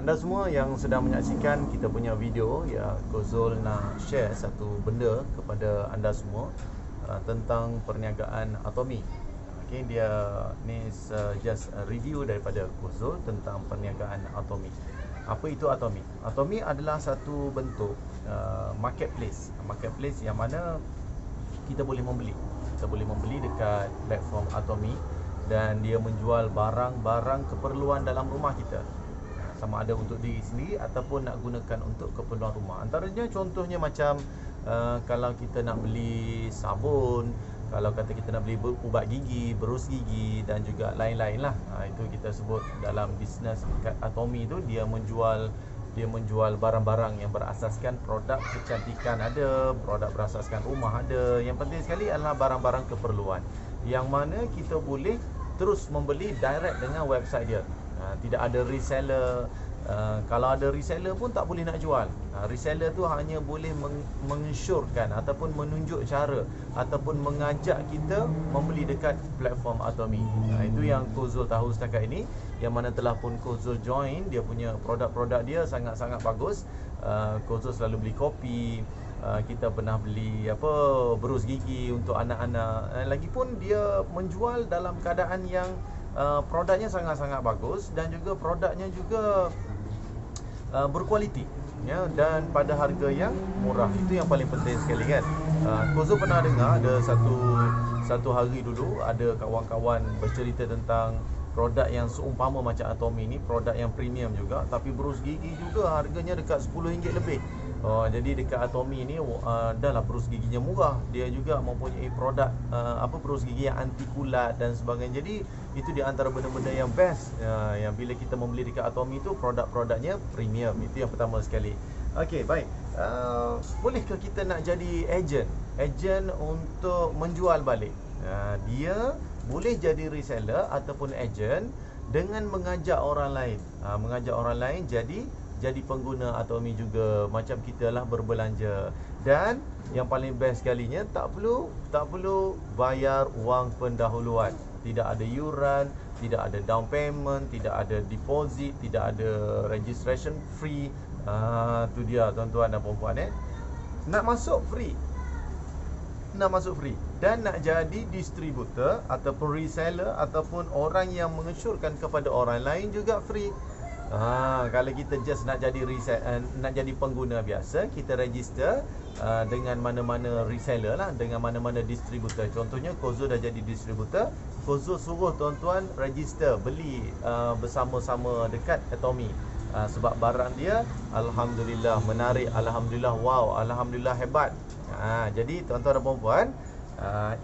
anda semua yang sedang menyaksikan kita punya video, ya, Kozol nak share satu benda kepada anda semua tentang perniagaan Atomi. Okay, dia ni just a review daripada Kozol tentang perniagaan Atomi. Apa itu Atomi? Atomi adalah satu bentuk marketplace yang mana kita boleh membeli. Kita boleh membeli dekat platform Atomi dan dia menjual barang-barang keperluan dalam rumah kita. Sama ada untuk diri sendiri ataupun nak gunakan untuk keperluan rumah. Antaranya contohnya macam kalau kita nak beli sabun, kalau kata kita nak beli ubat gigi, berus gigi dan juga lain-lain lah. Itu kita sebut dalam bisnes Atomi tu dia menjual barang-barang yang berasaskan produk kecantikan ada, produk berasaskan rumah ada. Yang penting sekali adalah barang-barang keperluan yang mana kita boleh terus membeli direct dengan website dia. Tidak ada reseller. Kalau ada reseller pun tak boleh nak jual. Reseller tu hanya boleh mengesyorkan ataupun menunjuk cara ataupun mengajak kita membeli dekat platform Atomi. Itu yang Kozol tahu setakat ini. Yang mana telah pun Kozol join, dia punya produk-produk dia sangat-sangat bagus. Kozol selalu beli kopi, kita pernah beli berus gigi untuk anak-anak. Lagipun dia menjual dalam keadaan yang produknya sangat-sangat bagus dan juga produknya juga berkualiti, ya, dan pada harga yang murah. Itu yang paling penting sekali kan. Kozol pernah dengar ada satu hari dulu ada kawan-kawan bercerita tentang produk yang seumpama macam Atomi ni, produk yang premium juga, tapi berus gigi juga harganya dekat RM10 lebih. Jadi dekat Atomi ni dah lah berus giginya murah. Dia juga mempunyai produk berus gigi yang anti kulat dan sebagainya. Jadi itu di antara benda-benda yang best yang bila kita membeli dekat Atomi tu produk-produknya premium. Itu yang pertama sekali. Okey, baik. Bolehkah kita nak jadi ejen untuk menjual balik? Dia boleh jadi reseller ataupun ejen dengan mengajak orang lain jadi pengguna Atomi juga, macam kita lah berbelanja. Dan yang paling best sekalinya, tak perlu bayar wang pendahuluan. Tidak ada yuran, tidak ada down payment, tidak ada deposit, tidak ada registration free. Tu dia tuan-tuan dan puan-puan, nak masuk free dan nak jadi distributor ataupun reseller ataupun orang yang mengesyorkan kepada orang lain juga free. Kalau kita just nak jadi nak jadi pengguna biasa, kita register dengan mana-mana reseller lah, dengan mana-mana distributor. Contohnya Kozol dah jadi distributor, Kozol suruh tuan-tuan register beli bersama-sama dekat Atomi. Sebab barang dia alhamdulillah menarik, alhamdulillah wow, alhamdulillah hebat. Jadi tuan-tuan dan puan-puan,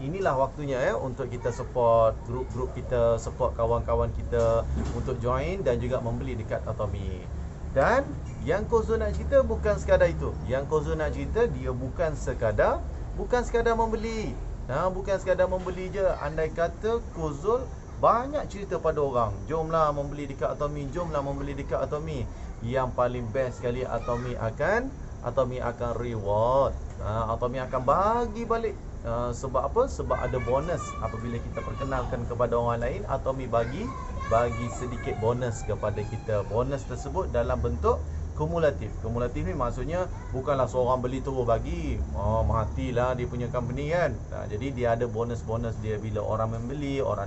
inilah waktunya untuk kita support grup-grup kita, support kawan-kawan kita untuk join dan juga membeli dekat Atomi. Dan yang Kozol nak cerita bukan sekadar itu. Yang Kozol nak cerita dia bukan sekadar membeli. Bukan sekadar membeli je. Andai kata Kozol banyak cerita pada orang, jomlah membeli dekat Atomi, jomlah membeli dekat Atomi. Yang paling best sekali, Atomi akan reward. Atomi akan bagi balik. Sebab apa? Sebab ada bonus apabila kita perkenalkan kepada orang lain. Atomi bagi sedikit bonus kepada kita. Bonus tersebut dalam bentuk kumulatif. Kumulatif ni maksudnya bukanlah seorang beli terus bagi. Matilah dia punya company kan. Jadi dia ada bonus-bonus dia bila orang membeli, orang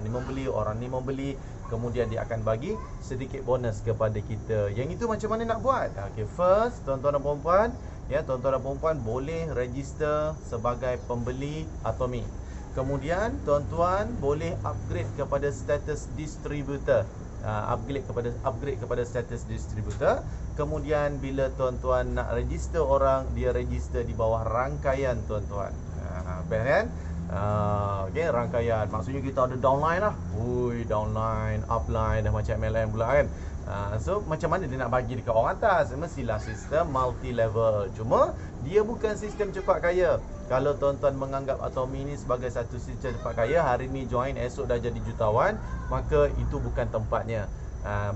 ni membeli, kemudian dia akan bagi sedikit bonus kepada kita. Yang itu macam mana nak buat? Okay, first tuan-tuan dan puan-puan, tuan-tuan dan puan-puan boleh register sebagai pembeli Atomi. Kemudian tuan-tuan boleh upgrade kepada status distributor. Upgrade kepada status distributor. Kemudian bila tuan-tuan nak register orang, dia register di bawah rangkaian tuan-tuan. Best kan? Okay, rangkaian. Maksudnya kita ada downline lah. Downline, upline dan macam MLM pula kan. So macam mana dia nak bagi dekat orang atas? Mestilah sistem multi-level. Cuma dia bukan sistem cepat kaya. Kalau tuan-tuan menganggap Atomi ni sebagai satu sistem cepat kaya, hari ni join, esok dah jadi jutawan, maka itu bukan tempatnya.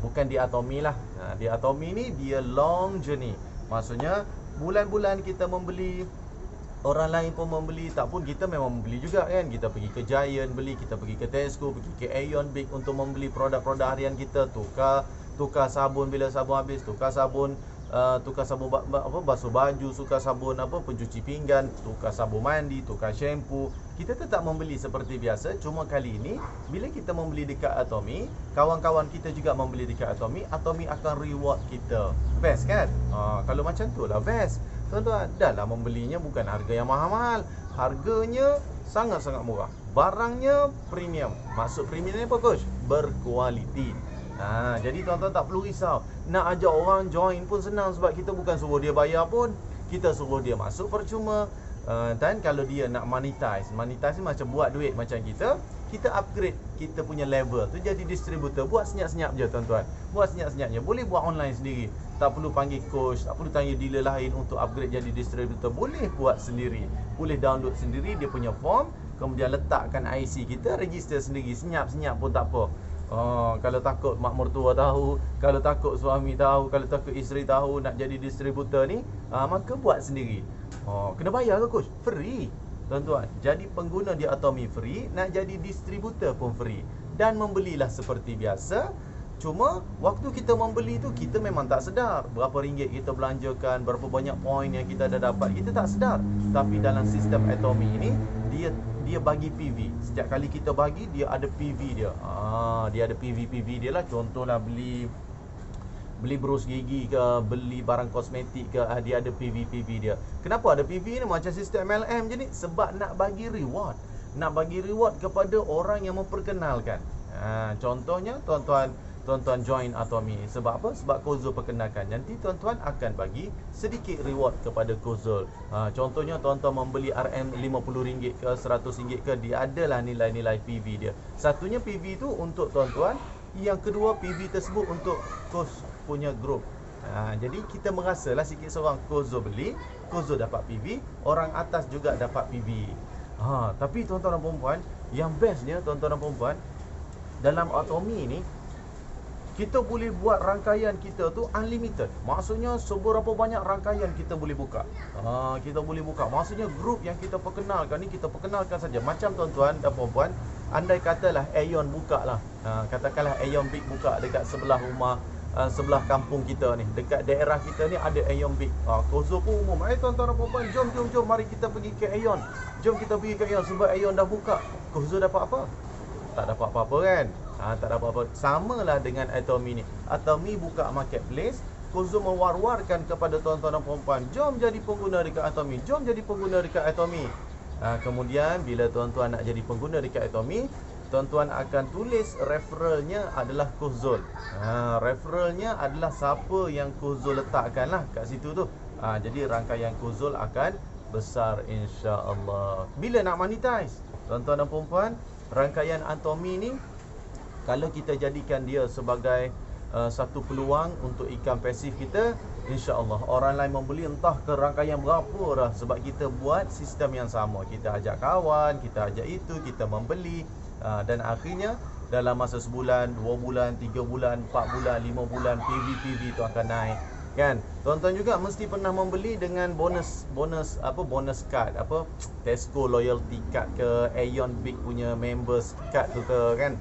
Bukan di Atomi lah. Di Atomi ni dia long journey. Maksudnya bulan-bulan kita membeli, orang lain pun membeli, tak pun kita memang membeli juga kan. Kita pergi ke Giant beli, kita pergi ke Tesco, pergi ke Aeon Big untuk membeli produk-produk harian kita, tukar tukar sabun bila sabun habis, tukar sabun basuh baju, tukar sabun pencuci pinggan, tukar sabun mandi, tukar shampoo. Kita tetap membeli seperti biasa, cuma kali ini bila kita membeli dekat Atomy, kawan-kawan kita juga membeli dekat Atomy, Atomy akan reward kita. Best kan? Kalau macam tu lah best. Tuan-tuan, dah lah membelinya bukan harga yang mahal-mahal. Harganya sangat-sangat murah. Barangnya premium. Maksud premium ni apa coach? Berkualiti. Jadi tuan-tuan tak perlu risau. Nak ajak orang join pun senang sebab kita bukan suruh dia bayar pun. Kita suruh dia masuk percuma. Dan kalau dia nak monetize ni macam buat duit macam kita upgrade kita punya level tu jadi distributor. Buat senyap-senyap je tuan-tuan. Buat senyap-senyap je. Boleh buat online sendiri. Tak perlu panggil coach, tak perlu tanya dealer lain untuk upgrade jadi distributor. Boleh buat sendiri. Boleh download sendiri dia punya form, kemudian letakkan IC kita, register sendiri. Senyap-senyap pun tak apa. Kalau takut mak mertua tahu, kalau takut suami tahu, kalau takut isteri tahu nak jadi distributor ni, maka buat sendiri. Kena bayar ke coach? Free. Tuan-tuan, jadi pengguna di Atomy free, nak jadi distributor pun free. Dan membelilah seperti biasa. Cuma waktu kita membeli tu kita memang tak sedar berapa ringgit kita belanjakan, berapa banyak poin yang kita dah dapat, kita tak sedar. Tapi dalam sistem Atomy ini dia bagi PV. Setiap kali kita bagi dia ada PV dia. Dia ada PV dia lah. Contohlah beli berus gigi ke, beli barang kosmetik ke, dia ada PV dia. Kenapa ada PV ni macam sistem MLM je ni? Sebab nak bagi reward. Nak bagi reward kepada orang yang memperkenalkan. Contohnya tuan-tuan join Atomy. Sebab apa? Sebab Kozul perkenalkan. Nanti tuan-tuan akan bagi sedikit reward kepada Kozul. Contohnya tuan-tuan membeli RM50 ke RM100 ke, dia adalah nilai-nilai PV dia. Satunya PV tu untuk tuan-tuan, yang kedua PV tersebut untuk Koz punya group. Jadi kita merasalah sikit seorang Kozul beli, Kozul dapat PV, orang atas juga dapat PV. Tapi tuan-tuan dan perempuan, yang bestnya tuan-tuan dan perempuan, dalam Atomy ni kita boleh buat rangkaian kita tu unlimited. Maksudnya seberapa banyak rangkaian kita boleh buka. Kita boleh buka. Maksudnya grup yang kita perkenalkan ni kita perkenalkan saja. Macam tuan-tuan dan perempuan, andai katalah Aeon buka lah. Katakanlah Aeon Big buka dekat sebelah rumah, sebelah kampung kita ni, dekat daerah kita ni ada Aeon Big. Kozul pun umum. Tuan-tuan dan perempuan, jom mari kita pergi ke Aeon. Jom kita pergi ke Aeon sebab Aeon dah buka. Kozul dapat apa? Tak dapat apa-apa kan? Tak dapat apa-apa. Samalah dengan Atomy ni. Atomy buka marketplace, Kozul mewar-warkan kepada tuan-tuan dan perempuan, jom jadi pengguna dekat Atomy. Jom jadi pengguna dekat Atomy. Kemudian bila tuan-tuan nak jadi pengguna dekat Atomy, tuan-tuan akan tulis referralnya adalah Kozul. Referralnya adalah siapa yang Kozul letakkan lah kat situ tu. Jadi rangkaian Kozul akan besar insya-Allah. Bila nak monetize, tuan-tuan dan perempuan, rangkaian Atomy ni kalau kita jadikan dia sebagai satu peluang untuk income pasif kita, insya-Allah orang lain membeli entah ke rangkaian berapa dah, sebab kita buat sistem yang sama. Kita ajak kawan, kita ajak itu, kita membeli, dan akhirnya dalam masa sebulan, 2 bulan, 3 bulan, 4 bulan, 5 bulan, PV tu akan naik. Kan? Tuan-tuan juga mesti pernah membeli dengan bonus card, Tesco loyalty card ke, Aeon Big punya members card tu ke, kan?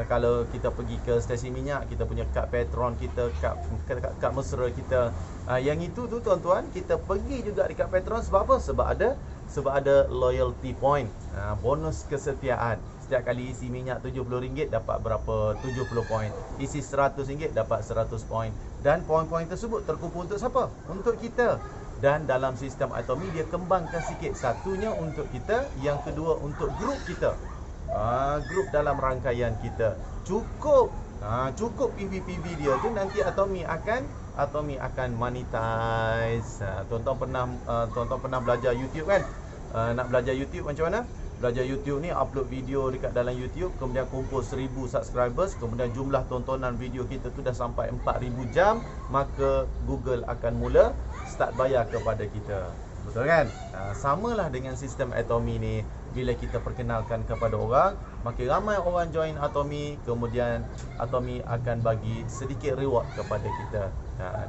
Kalau kita pergi ke stesen minyak, kita punya kad Petron kita, kad mesra kita. Yang itu tu tuan-tuan, kita pergi juga dekat Petron sebab apa? Sebab ada loyalty point, bonus kesetiaan. Setiap kali isi minyak RM70 dapat berapa? 70 poin. Isi RM100 dapat 100 poin. Dan poin-poin tersebut terkumpul untuk siapa? Untuk kita. Dan dalam sistem Atomy dia kembangkan sikit. Satunya untuk kita, yang kedua untuk grup kita. Grup dalam rangkaian kita. Cukup PV dia tu nanti Atomy akan monetize. Tuan-tuan pernah belajar YouTube kan? Nak belajar YouTube macam mana? Belajar YouTube ni, upload video dekat dalam YouTube, kemudian kumpul 1000 subscribers, kemudian jumlah tontonan video kita tu dah sampai 4000 jam, maka Google akan mula start bayar kepada kita. Betul kan? Samalah dengan sistem Atomy ni. Bila kita perkenalkan kepada orang, makin ramai orang join Atomy, kemudian Atomy akan bagi sedikit reward kepada kita.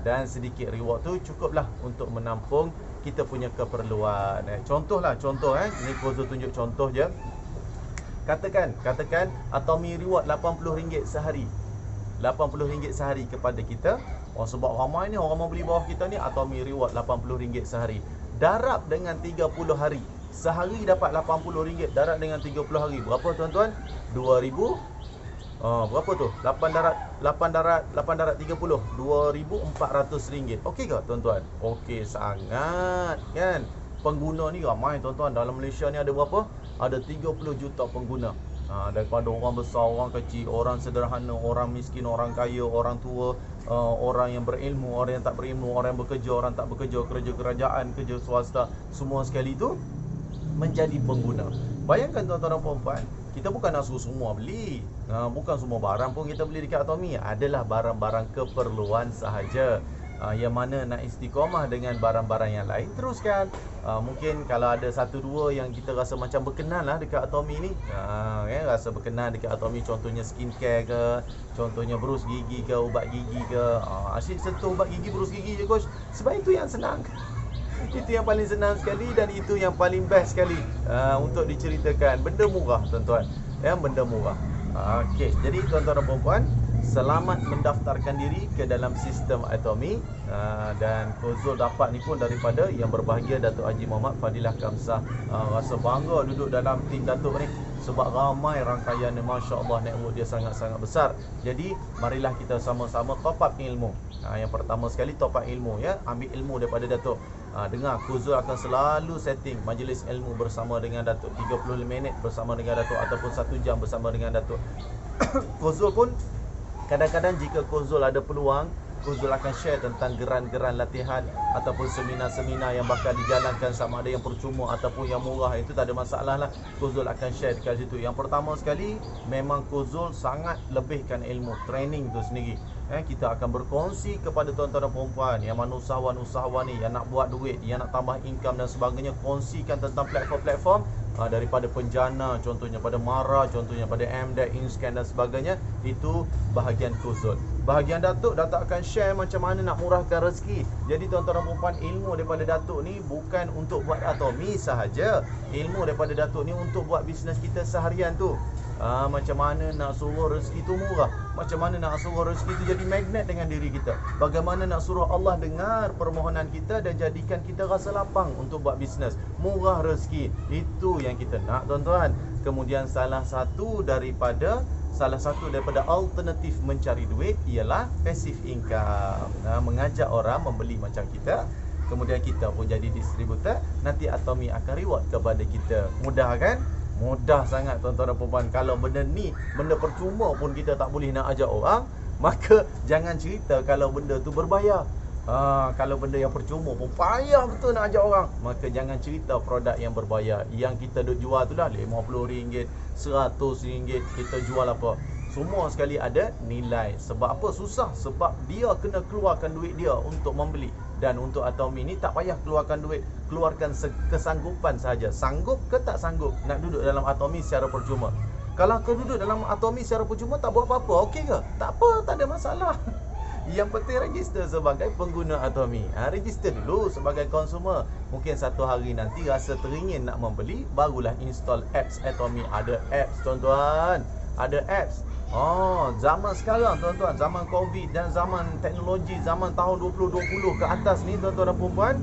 Dan sedikit reward tu cukuplah untuk menampung kita punya keperluan. Contoh, ni Kozul tunjuk contoh je. Katakan Atomy reward RM80 sehari. RM80 sehari kepada kita. Sebab ramai ni orang mau beli bawah kita ni, Atomy reward RM80 sehari. Darab dengan 30 hari. Sehari dapat RM80. Darab dengan 30 hari. Berapa tuan-tuan? 2000. Berapa tu? 8 darat 30. RM2,400. Okey ke tuan-tuan? Okey sangat kan? Pengguna ni ramai tuan-tuan. Dalam Malaysia ni ada berapa? Ada 30 juta pengguna. Daripada orang besar, orang kecil, orang sederhana, orang miskin, orang kaya, orang tua, orang yang berilmu, orang yang tak berilmu, orang yang bekerja, orang tak bekerja, kerja kerajaan, kerja swasta, semua sekali tu menjadi pengguna. Bayangkan tuan-tuan dan puan-puan, kita bukan nak suruh semua beli. Bukan semua barang pun kita beli dekat Atomy. Adalah barang-barang keperluan sahaja. Yang mana nak istiqamah dengan barang-barang yang lain, teruskan. Mungkin kalau ada satu dua yang kita rasa macam berkenan lah dekat Atomy ni, rasa berkenan dekat Atomy, contohnya skincare ke, contohnya berus gigi ke, ubat gigi ke, asyik sentuh ubat gigi, berus gigi je coach. Sebab itu yang senang. Itu yang paling senang sekali dan itu yang paling best sekali untuk diceritakan. Benda murah tuan-tuan, benda murah. Okey, jadi tuan-tuan dan puan-puan, selamat mendaftarkan diri ke dalam sistem Atomy. Dan Kozul dapat ni pun daripada yang berbahagia Datuk Haji Muhammad Fadilah Kamsah. Rasa bangga duduk dalam tim Datuk ni sebab ramai rangkaian ni, Masya Allah, network dia sangat-sangat besar. Jadi marilah kita sama-sama top up ilmu. Yang pertama sekali top up ilmu, ambil ilmu daripada Datuk. Dengar, Kozul akan selalu setting majlis ilmu bersama dengan Datuk, 35 minit bersama dengan Datuk ataupun 1 jam bersama dengan Datuk. Kozul pun kadang-kadang jika Kozul ada peluang, Kozul akan share tentang geran-geran latihan ataupun seminar-seminar yang bakal dijalankan, sama ada yang percuma ataupun yang murah. Itu tak ada masalah lah, Kozul akan share dekat situ. Yang pertama sekali, memang Kozul sangat lebihkan ilmu training tu sendiri. Kita akan berkongsi kepada tuan-tuan dan perempuan yang mana usahawan-usahawan ni, yang nak buat duit, yang nak tambah income dan sebagainya. Kongsikan tentang platform-platform daripada Penjana, contohnya pada Mara, contohnya pada MDEC, InScan dan sebagainya. Itu bahagian Kozul. Bahagian Datuk akan share macam mana nak murahkan rezeki. Jadi tuan-tuan dan puan-puan, ilmu daripada Datuk ni bukan untuk buat Atomy sahaja. Ilmu daripada Datuk ni untuk buat bisnes kita seharian tu. Macam mana nak suruh rezeki tu murah, macam mana nak suruh rezeki tu jadi magnet dengan diri kita, bagaimana nak suruh Allah dengar permohonan kita dan jadikan kita rasa lapang untuk buat bisnes, murah rezeki. Itu yang kita nak tuan-tuan. Kemudian salah satu daripada alternatif mencari duit ialah passive income. Mengajak orang membeli macam kita, kemudian kita pun jadi distributor, nanti Atomy akan reward kepada kita. Mudah kan? Mudah sangat tuan-tuan dan puan-puan. Kalau benda ni, benda percuma pun kita tak boleh nak ajak orang, maka jangan cerita kalau benda tu berbayar. Kalau benda yang percuma pun payah betul nak ajak orang, maka jangan cerita produk yang berbayar. Yang kita duk jual tu lah RM50, RM100, kita jual apa? Semua sekali ada nilai. Sebab apa? Susah. Sebab dia kena keluarkan duit dia untuk membeli. Dan untuk Atomy ni tak payah keluarkan duit, keluarkan kesanggupan sahaja. Sanggup ke tak sanggup nak duduk dalam Atomy secara percuma? Kalau kau duduk dalam Atomy secara percuma tak buat apa-apa, okey ke? Tak apa, tak ada masalah. Yang penting register sebagai pengguna Atomy. Register dulu sebagai konsumer. Mungkin satu hari nanti rasa teringin nak membeli, barulah install apps Atomy. Ada apps tuan-tuan, ada apps. Zaman sekarang tuan-tuan, zaman Covid dan zaman teknologi, zaman tahun 2020 ke atas ni tuan-tuan dan puan-puan,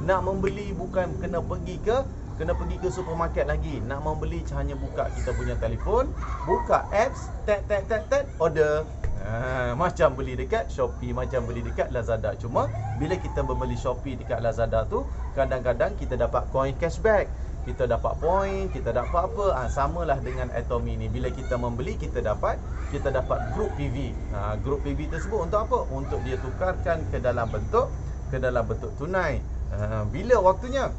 nak membeli bukan kena pergi ke supermarket lagi. Nak membeli hanya buka kita punya telefon, buka apps, tap, order. Macam beli dekat Shopee, macam beli dekat Lazada. Cuma bila kita membeli Shopee dekat Lazada tu, kadang-kadang kita dapat coin cashback, kita dapat point, kita dapat apa. Samalah dengan Atomy ni. Bila kita membeli, kita dapat group PV. Group PV tersebut untuk apa? Untuk dia tukarkan ke dalam bentuk tunai. Bila waktunya,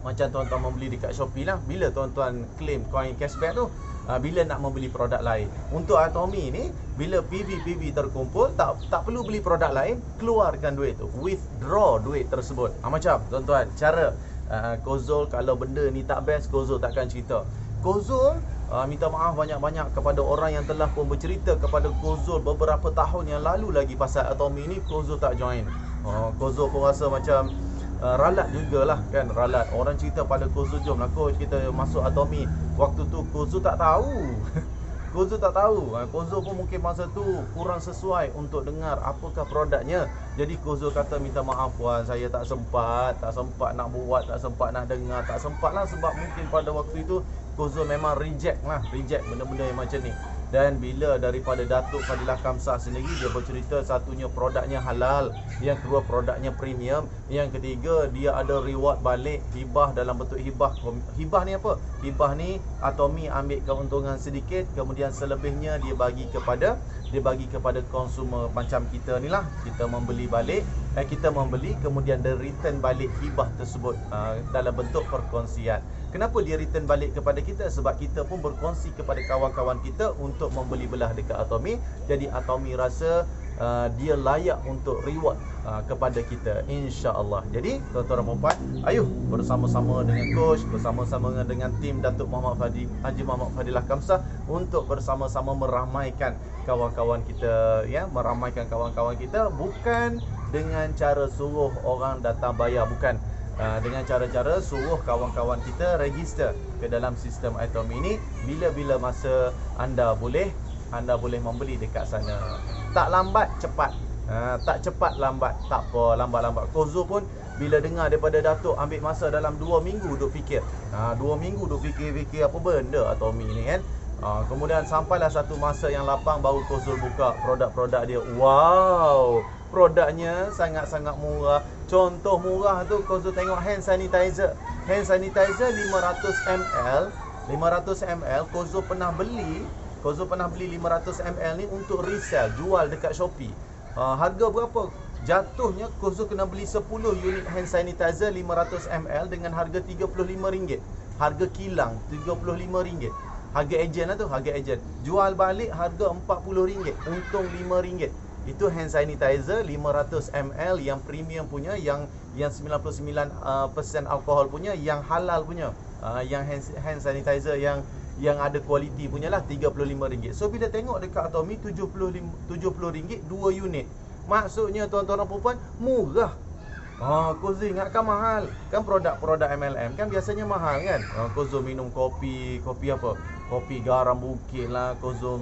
macam tuan-tuan membeli dekat Shopee lah, bila tuan-tuan claim coin cashback tu, bila nak membeli produk lain. Untuk Atomy ni, bila PV terkumpul, tak perlu beli produk lain, keluarkan duit tu, withdraw duit tersebut. Macam tuan-tuan, cara Kozul kalau benda ni tak best, Kozul takkan cerita. Kozul minta maaf banyak-banyak kepada orang yang telah pun bercerita kepada Kozul beberapa tahun yang lalu lagi pasal Atomy ni. Kozul tak join. Kozul pun rasa macam ralat jugalah kan, ralat. Orang cerita pada Kozul, jomlah coach kita masuk Atomy. Waktu tu Kozul tak tahu Kozo tak tahu. Kozo pun mungkin masa tu kurang sesuai untuk dengar apakah produknya. Jadi Kozo kata, minta maaf puan, saya tak sempat nak buat, tak sempat nak dengar, tak sempat lah, sebab mungkin pada waktu itu Kozo memang reject benda-benda yang macam ni. Dan bila daripada Datuk Fadilah Kamsah sendiri, dia bercerita satunya produknya halal, yang kedua produknya premium, yang ketiga dia ada reward balik, hibah dalam bentuk hibah. Hibah ni apa? Hibah ni Atomy ambil keuntungan sedikit, kemudian selebihnya dia bagi kepada konsumer macam kita ni lah. Kita membeli balik, kita membeli, kemudian dia return balik hibah tersebut dalam bentuk perkongsian. Kenapa dia return balik kepada kita? Sebab kita pun berkongsi kepada kawan-kawan kita untuk membeli belah dekat Atomy. Jadi Atomy rasa dia layak untuk reward kepada kita, insya-Allah. Jadi tuan-tuan dan puan-puan, ayo bersama-sama dengan coach, bersama-sama dengan tim Datuk Haji Muhammad Fadilah Kamsah untuk bersama-sama meramaikan kawan-kawan kita, ya, meramaikan kawan-kawan kita, bukan dengan cara suruh orang datang bayar, bukan. Dengan cara-cara suruh kawan-kawan kita register ke dalam sistem Atomy ini. Bila-bila masa anda boleh membeli dekat sana. Tak lambat cepat, tak cepat lambat, tak apa lambat-lambat. Kozo pun bila dengar daripada Datuk ambil masa dalam 2 minggu duk fikir. 2 minggu duk fikir apa benda Atomy ni kan. Kemudian sampailah satu masa yang lapang, baru Kozo buka produk-produk dia. Wow, produknya sangat-sangat murah. Contoh murah tu, Kozo tengok hand sanitizer. Hand sanitizer 500ml. 500ml Kozo pernah beli 500 ml ni untuk resell, jual dekat Shopee. Harga berapa? Jatuhnya Kozo kena beli 10 unit hand sanitizer 500 ml dengan harga RM35. Harga kilang RM35. Harga ejen lah tu, harga ejen. Jual balik harga RM40, untung RM5. Itu hand sanitizer 500 ml yang premium punya, yang 99% alkohol punya, yang halal punya. Yang hand sanitizer yang ada kualiti punya lah, RM35. So bila tengok dekat Atomy RM70 2 unit. Maksudnya tuan-tuan dan puan-puan, murah. Kozo ingatkan mahal. Kan produk-produk MLM kan biasanya mahal kan. Kozo minum kopi apa? Kopi garam bukit lah. Kozo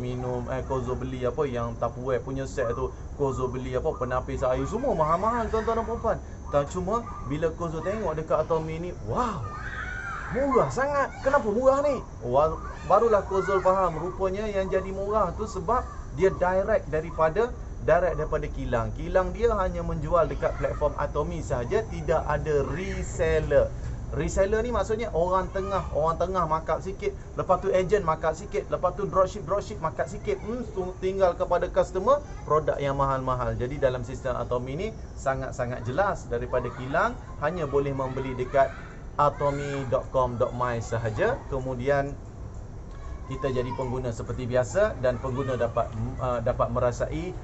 beli apa yang Tupperware punya set tu. Kozo beli apa, penapis air, semua mahal-mahal tuan-tuan dan puan-puan. Cuma bila Kozo tengok dekat Atomy ni, wow, murah sangat. Kenapa murah ni? Barulah Kozo faham, rupanya yang jadi murah tu sebab dia direct daripada kilang. Kilang dia hanya menjual dekat platform Atomy sahaja, tidak ada reseller. Reseller ni maksudnya orang tengah markup sikit, lepas tu agent markup sikit, lepas tu dropship markup sikit. Tinggal kepada customer produk yang mahal-mahal. Jadi dalam sistem Atomy ni sangat-sangat jelas, daripada kilang hanya boleh membeli dekat atomy.com.my sahaja. Kemudian kita jadi pengguna seperti biasa, dan pengguna dapat merasai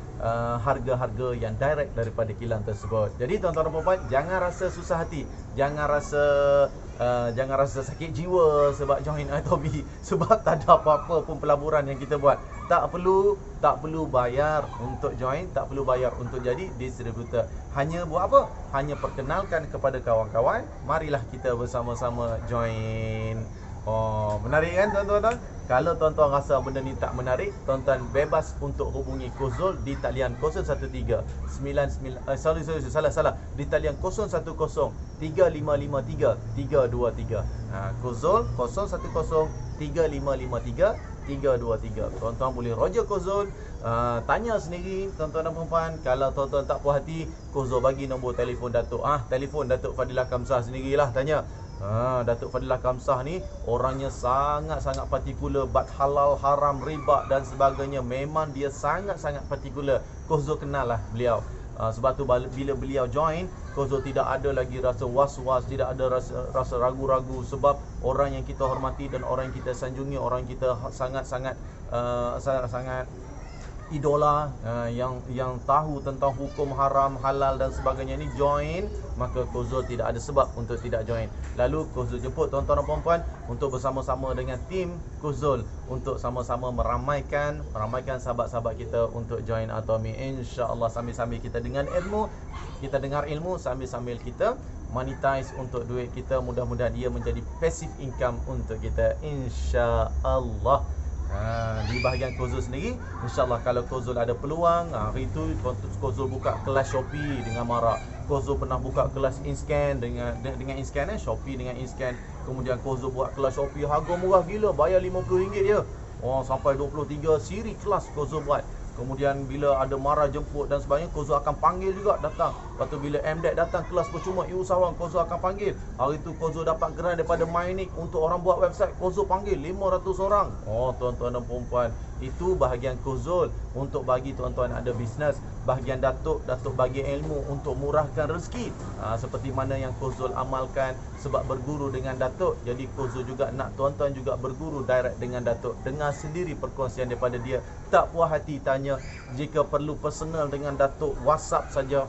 harga-harga yang direct daripada kilang tersebut. Jadi tuan-tuan dan puan-puan, jangan rasa susah hati, jangan rasa sakit jiwa sebab join Atomy, sebab tak ada apa-apa pun pelaburan yang kita buat. Tak perlu bayar untuk join, tak perlu bayar untuk jadi distributor. Hanya buat apa? Hanya perkenalkan kepada kawan-kawan, marilah kita bersama-sama join. Menarik kan tuan-tuan? Kalau tuan-tuan rasa benda ni tak menarik, tuan-tuan bebas untuk hubungi Kozol di talian 013-553-323. Kozol 010-3553-323. Tuan-tuan boleh roger Kozol, tanya sendiri tuan-tuan dan puan-puan. Kalau tuan-tuan tak puas hati, Kozol bagi nombor telefon Datuk. Telefon Datuk Fadilah Kamsah sendirilah, tanya. Datuk Fadilah Kamsah ni orangnya sangat-sangat partikular bab halal, haram, riba dan sebagainya. Memang dia sangat-sangat partikular. Kozo kenal lah beliau. Sebab tu bila beliau join, Kozo tidak ada lagi rasa was-was, tidak ada rasa ragu-ragu, sebab orang yang kita hormati dan orang yang kita sanjungi, orang yang kita sangat-sangat idola, yang tahu tentang hukum haram, halal dan sebagainya ni join, maka Kozo tidak ada sebab untuk tidak join. Lalu Kozo jemput tuan-tuan dan puan-puan untuk bersama-sama dengan tim Kozo untuk sama-sama meramaikan sahabat-sahabat kita untuk join Atomy, insya-Allah. Sambil-sambil kita dengar ilmu, sambil-sambil kita monetize untuk duit kita. Mudah-mudahan dia menjadi passive income untuk kita, insya-Allah. Di bahagian Kozul sendiri, insyaAllah kalau Kozul ada peluang, hari itu Kozul buka kelas Shopee dengan marak. Kozul pernah buka kelas InScan dengan InScan, Shopee dengan InScan. Kemudian Kozul buat kelas Shopee, harga murah gila, bayar RM50 je. Sampai 23 siri kelas Kozul buat. Kemudian bila ada marah jemput dan sebagainya, Kozul akan panggil juga datang. Lepas tu bila MDEC datang kelas percuma e-usahawan, Kozul akan panggil. Hari tu Kozul dapat geran daripada Mynic untuk orang buat website, Kozul panggil 500 orang. Tuan-tuan dan puan-puan, itu bahagian Kozul untuk bagi tuan-tuan ada bisnes. Bahagian Datuk bagi ilmu untuk murahkan rezeki. Seperti mana yang Kozul amalkan sebab berguru dengan Datuk. Jadi Kozul juga nak tuan-tuan juga berguru direct dengan Datuk. Dengar sendiri perkongsian daripada dia. Tak puas hati tanya, jika perlu personal dengan Datuk, WhatsApp saja.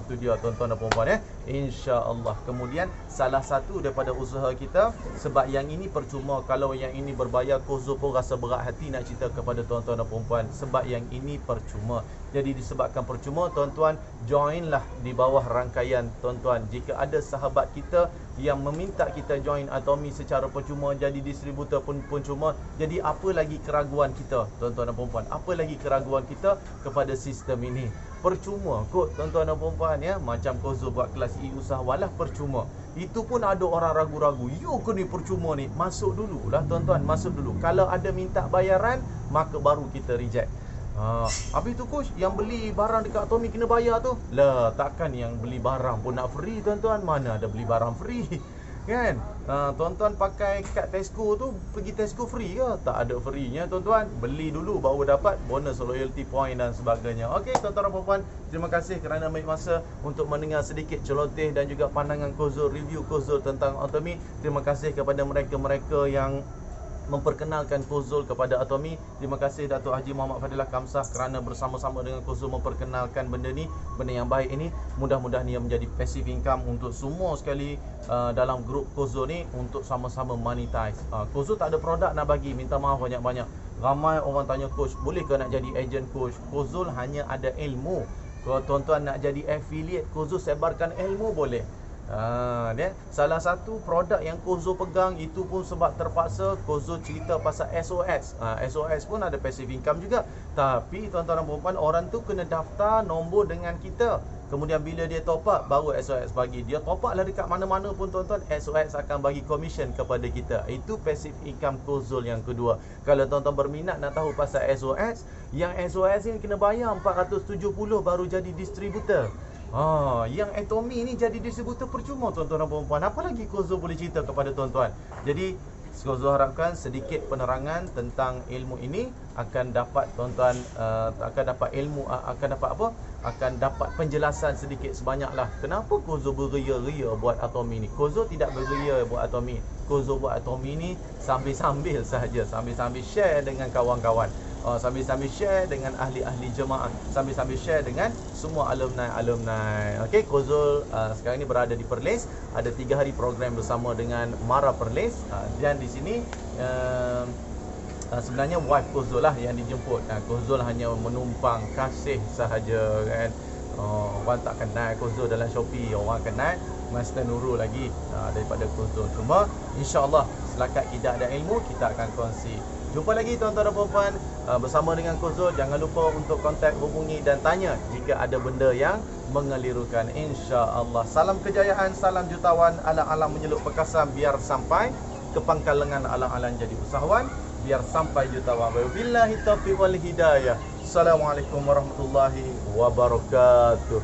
Tu dia tuan-tuan dan puan-puan, InsyaAllah. Kemudian salah satu daripada usaha kita, sebab yang ini percuma, kalau yang ini berbayar, Kozul pun rasa berat hati nak cerita kepada tuan-tuan dan puan-puan, sebab yang ini percuma. Jadi disebabkan percuma, tuan-tuan joinlah di bawah rangkaian tuan-tuan. Jika ada sahabat kita yang meminta kita join Atomi secara percuma, jadi distributor pun cuma. Jadi apa lagi keraguan kita, tuan-tuan dan puan-puan? Apa lagi keraguan kita kepada sistem ini? Percuma kot tuan-tuan dan puan-puan, Macam Kozul buat kelas e-usahawan lah, percuma. Itu pun ada orang ragu-ragu, ke ni percuma ni? Masuk dulu lah tuan-tuan, masuk dulu. Kalau ada minta bayaran, maka baru kita reject. Habis tu coach, yang beli barang dekat Atomi kena bayar tu. Lah, takkan yang beli barang pun nak free tuan-tuan. Mana ada beli barang free kan? Tuan-tuan pakai kad Tesco tu, pergi Tesco free ke? Tak ada free-nya tuan-tuan. Beli dulu baru dapat bonus loyalty point dan sebagainya. Okey tuan-tuan dan puan-puan, terima kasih kerana ambil masa untuk mendengar sedikit celoteh dan juga pandangan Kozul, review Kozul tentang Atomi. Terima kasih kepada mereka-mereka yang memperkenalkan Kozul kepada Atomi. Terima kasih Datuk Haji Muhammad Fadilah Kamsah kerana bersama-sama dengan Kozul memperkenalkan benda ni, benda yang baik ini. Mudah-mudahan ia menjadi passive income untuk semua sekali dalam grup Kozul ni untuk sama-sama monetize. Kozul tak ada produk nak bagi, minta maaf banyak-banyak. Ramai orang tanya coach, boleh ke nak jadi agent coach? Kozul hanya ada ilmu. Kalau tuan-tuan nak jadi affiliate Kozul, sebarkan ilmu boleh. Salah satu produk yang Kozul pegang itu pun sebab terpaksa. Kozul cerita pasal SOS. SOS pun ada passive income juga. Tapi tuan-tuan dan puan-puan, orang tu kena daftar nombor dengan kita. Kemudian bila dia top up, baru SOS bagi. Dia top up lah dekat mana-mana pun tuan-tuan, SOS akan bagi commission kepada kita. Itu passive income Kozul yang kedua. Kalau tuan-tuan berminat nak tahu pasal SOS, yang SOS ni kena bayar 470 baru jadi distributor. Yang Atomi ni jadi distributor percuma tuan-tuan dan puan-puan. Apa lagi Kozul boleh cerita kepada tuan-tuan? Jadi Kozul harapkan sedikit penerangan tentang ilmu ini akan dapat tuan-tuan akan dapat ilmu, akan dapat apa? Akan dapat penjelasan sedikit sebanyaklah. Kenapa Kozul beria-ria buat Atomi ni? Kozul tidak beria buat Atomi. Kozul buat Atomi ni sambil-sambil sahaja, sambil-sambil share dengan kawan-kawan. Sambil-sambil share dengan ahli-ahli jemaah, sambil-sambil share dengan semua alumni. Okey, Kozul sekarang ini berada di Perlis. Ada 3 hari program bersama dengan Mara Perlis. Dan di sini sebenarnya wife Kozul lah yang dijemput. Kozul hanya menumpang kasih sahaja kan. Orang tak kenal Kozul dalam Shopee, orang kenal Master Nurul lagi daripada Kozul. Cuma insya-Allah selakat kita ada ilmu, kita akan kongsi. Jumpa lagi tuan-tuan dan puan-puan bersama dengan Kozul. Jangan lupa untuk kontak, hubungi dan tanya jika ada benda yang mengelirukan, insya-Allah. Salam kejayaan, salam jutawan, alang-alang menyelup perkasan biar sampai ke pangkal lengan, alang-alang jadi usahawan biar sampai jutawan. Wabillahi taufiq wal hidayah. Assalamualaikum warahmatullahi wabarakatuh.